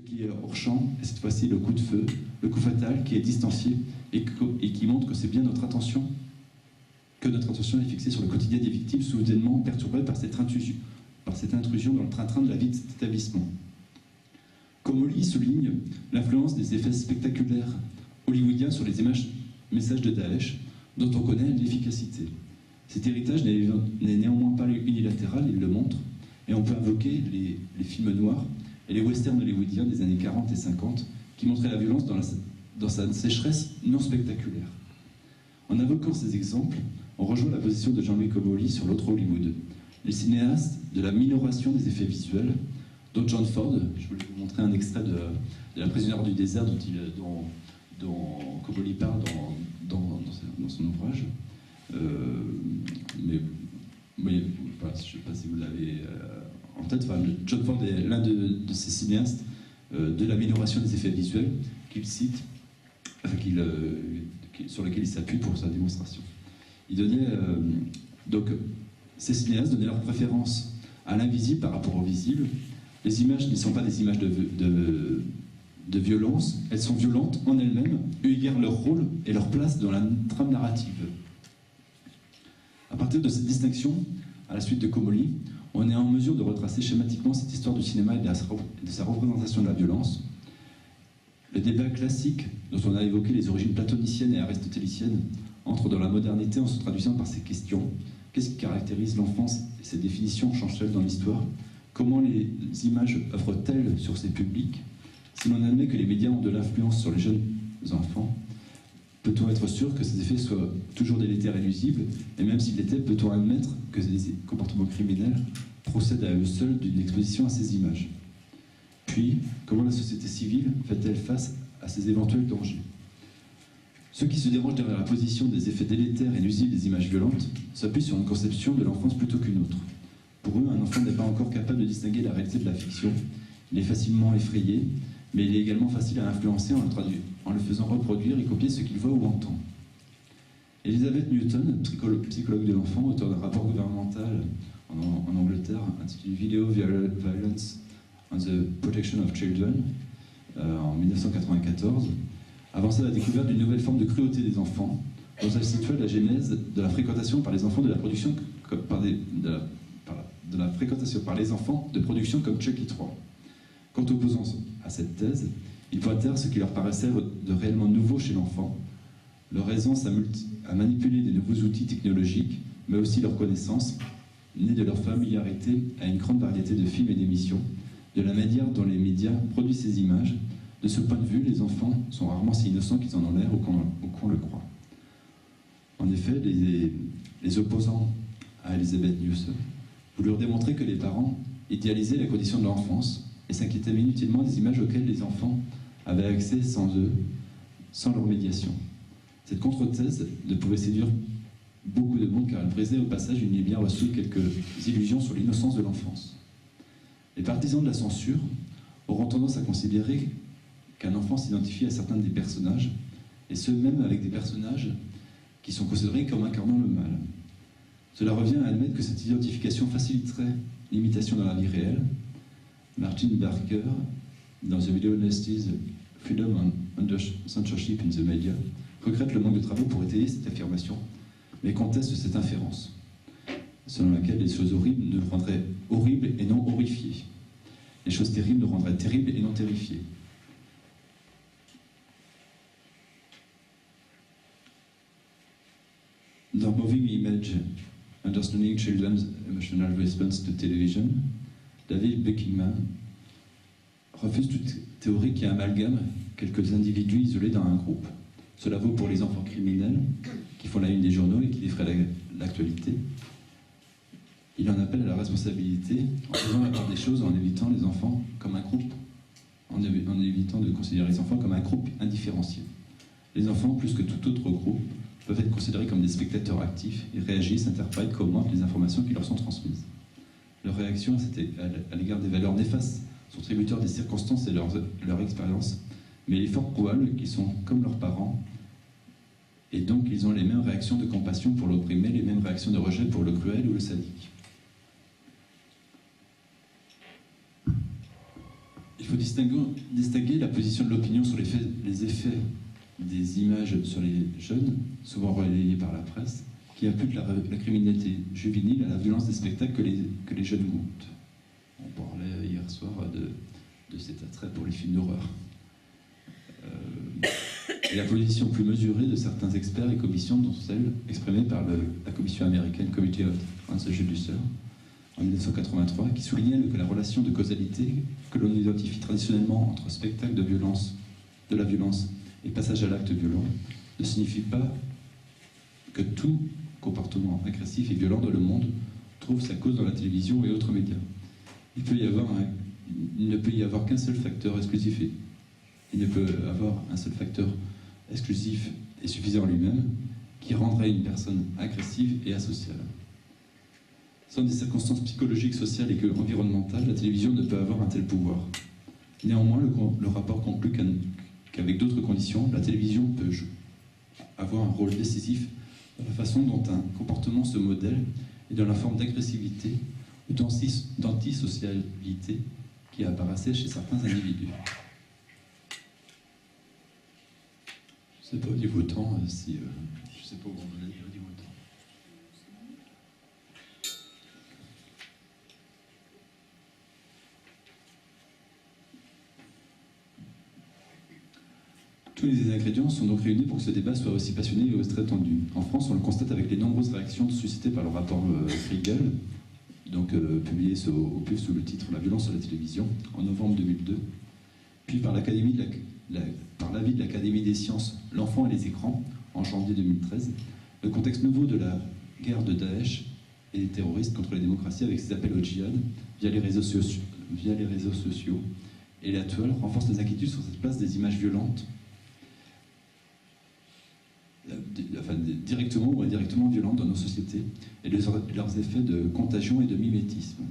Qui est hors champ, et cette fois-ci le coup de feu, le coup fatal qui est distancié et qui montre que c'est bien notre attention, que notre attention est fixée sur le quotidien des victimes soudainement perturbées par cette intrusion dans le train-train de la vie de cet établissement. Comolli souligne l'influence des effets spectaculaires hollywoodiens sur les messages de Daesh, dont on connaît l'efficacité. Cet héritage n'est néanmoins pas unilatéral, il le montre, et on peut invoquer les films noirs et les westerns hollywoodiens des années 40 et 50 qui montraient la violence dans sa sécheresse non spectaculaire. En invoquant ces exemples, on rejoint la position de Jean-Louis Comolli sur l'autre Hollywood, les cinéastes de la minoration des effets visuels, dont John Ford. Je voulais vous montrer un extrait de La prisonnière du désert dont Comolli parle dans son ouvrage. Mais voilà, je ne sais pas si vous l'avez en tête. Enfin, John Ford est l'un de ces cinéastes de la minoration des effets visuels qu'il cite, sur lequel il s'appuie pour sa démonstration. Il donnait, donc, ces cinéastes donnaient leur préférence à l'invisible par rapport au visible. Les images ne sont pas des images de violence, elles sont violentes en elles-mêmes, eu égard leur rôle et leur place dans la trame narrative. À partir de cette distinction, à la suite de Comolli, on est en mesure de retracer schématiquement cette histoire du cinéma et de sa représentation de la violence. Le débat classique, dont on a évoqué les origines platoniciennes et aristotéliciennes, entre dans la modernité en se traduisant par ces questions. Qu'est-ce qui caractérise l'enfance et ces définitions changent-elles dans l'histoire? Comment les images œuvrent-elles sur ces publics? Si l'on admet que les médias ont de l'influence sur les jeunes enfants, peut-on être sûr que ces effets soient toujours délétères et nuisibles? Et même s'ils l'étaient, peut-on admettre que ces comportements criminels procèdent à eux seuls d'une exposition à ces images? Puis, comment la société civile fait-elle face à ces éventuels dangers? Ceux qui se dérangent derrière la position des effets délétères et nuisibles des images violentes s'appuient sur une conception de l'enfance plutôt qu'une autre. Pour eux, un enfant n'est pas encore capable de distinguer la réalité de la fiction. Il est facilement effrayé, mais il est également facile à influencer en le faisant reproduire et copier ce qu'il voit ou entend. Elizabeth Newton, psychologue de l'enfant, auteur d'un rapport gouvernemental en Angleterre intitulé Video Violence and the Protection of Children en 1994, avançait la découverte d'une nouvelle forme de cruauté des enfants, dont elle situait la genèse de la fréquentation par les enfants de la production de la fréquentation par les enfants de production comme Chucky 3. Quant aux opposants à cette thèse, ils pointèrent ce qui leur paraissait de réellement nouveau chez l'enfant, leur aisance à manipuler des nouveaux outils technologiques, mais aussi leur connaissance, née de leur familiarité à une grande variété de films et d'émissions, de la manière dont les médias produisent ces images. De ce point de vue, les enfants sont rarement si innocents qu'ils en ont l'air ou qu'on le croit. En effet, les opposants à Elizabeth Newton voulurent démontrer que les parents idéalisaient la condition de l'enfance et s'inquiétaient inutilement des images auxquelles les enfants avaient accès sans eux, sans leur médiation. Cette contre-thèse ne pouvait séduire beaucoup de monde car elle brisait au passage une bien reçue quelques illusions sur l'innocence de l'enfance. Les partisans de la censure auront tendance à considérer qu'un enfant s'identifie à certains des personnages, et ce même avec des personnages qui sont considérés comme incarnant le mal. Cela revient à admettre que cette identification faciliterait l'imitation dans la vie réelle. Martin Barker, dans The Video Nasties, Freedom and Censorship in the Media, regrette le manque de travaux pour étayer cette affirmation, mais conteste cette inférence, selon laquelle les choses horribles nous rendraient horribles et non horrifiés. Les choses terribles nous rendraient terribles et non terrifiés. Dans Moving Image, Understanding Children's Emotional Response to Television, David Beckingham refuse toute théorie qui amalgame quelques individus isolés dans un groupe. Cela vaut pour les enfants criminels qui font la une des journaux et qui défraient l'actualité. Il en appelle à la responsabilité en faisant la part des choses, en évitant les enfants comme un groupe, en évitant de considérer les enfants comme un groupe indifférencié. Les enfants, plus que tout autre groupe, peuvent être considérés comme des spectateurs actifs et réagissent, interprètent, commentent les informations qui leur sont transmises. Leur réaction à l'égard des valeurs néfastes sont tributaires des circonstances et de leur expérience, mais il est fort probable qu'ils sont comme leurs parents, et donc ils ont les mêmes réactions de compassion pour l'opprimé, les mêmes réactions de rejet pour le cruel ou le sadique. Il faut distinguer la position de l'opinion sur les effets des images sur les jeunes, souvent relayées par la presse, qui impute la criminalité juvénile à la violence des spectacles que les jeunes goûtent. On parlait hier soir de cet attrait pour les films d'horreur. Et la position plus mesurée de certains experts et commissions, dont celle exprimée par la commission américaine Committee on Social Disorder en 1983, qui soulignait que la relation de causalité que l'on identifie traditionnellement entre spectacle de la violence et passage à l'acte violent ne signifie pas que tout comportement agressif et violent dans le monde trouve sa cause dans la télévision et autres médias. Il ne peut y avoir qu'un seul facteur exclusif. Il ne peut avoir un seul facteur exclusif et suffisant en lui-même qui rendrait une personne agressive et asociale. Sans des circonstances psychologiques, sociales et environnementales, la télévision ne peut avoir un tel pouvoir. Néanmoins, le rapport conclut qu'avec d'autres conditions, la télévision peut avoir un rôle décisif dans la façon dont un comportement se modèle et dans la forme d'agressivité ou d'antisocialité qui apparaissait chez certains individus. Je ne sais pas au niveau temps si... je ne sais pas où on en est au niveau temps. Tous les ingrédients sont donc réunis pour que ce débat soit aussi passionné et aussi très tendu. En France, on le constate avec les nombreuses réactions suscitées par le rapport Kriegel, donc publié au PUF sous le titre « La violence à la télévision » en novembre 2002, puis par l'avis de l'Académie des sciences « L'enfant et les écrans » en janvier 2013, le contexte nouveau de la guerre de Daesh et des terroristes contre les démocraties avec ses appels au djihad via les réseaux sociaux et la toile renforce les inquiétudes sur cette place des images violentes directement ou indirectement violentes dans nos sociétés et leurs effets de contagion et de mimétisme.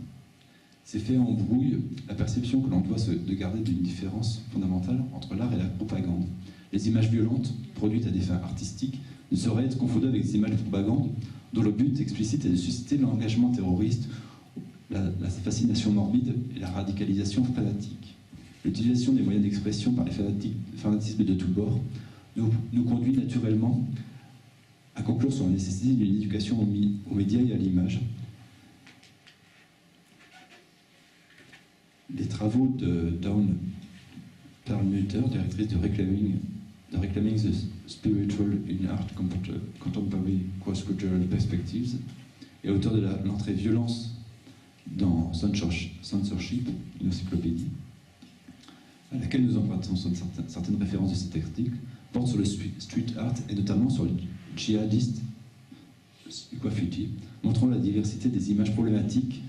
Ces faits embrouillent la perception que l'on doit de garder d'une différence fondamentale entre l'art et la propagande. Les images violentes, produites à des fins artistiques, ne sauraient être confondues avec des images de propagande dont le but explicite est de susciter l'engagement terroriste, la fascination morbide et la radicalisation fanatique. L'utilisation des moyens d'expression par les fanatismes de tous bords nous conduit naturellement à conclure sur la nécessité d'une éducation aux médias et à l'image. Les travaux de Dawn Perlmutter, directrice de Reclaiming the Spiritual in Art Contemporary Cross-Cultural Perspectives, et auteur de l'entrée Violence dans Censorship, une encyclopédie, à laquelle nous empruntons certaines références de cet article, porte sur le street art et notamment sur le djihadiste graffiti, montrant la diversité des images problématiques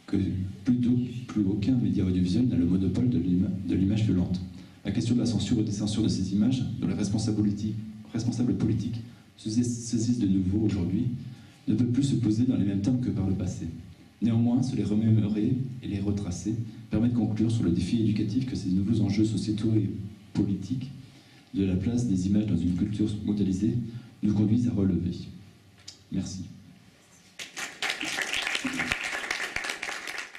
que plus aucun média audiovisuel n'a le monopole de l'image violente. La question de la censure ou des censures de ces images, dont les responsables politiques se saisissent de nouveau aujourd'hui, ne peut plus se poser dans les mêmes termes que par le passé. Néanmoins, se les remémorer et les retracer permet de conclure sur le défi éducatif que ces nouveaux enjeux sociétaux et politiques de la place des images dans une culture mondialisée nous conduisent à relever. Merci.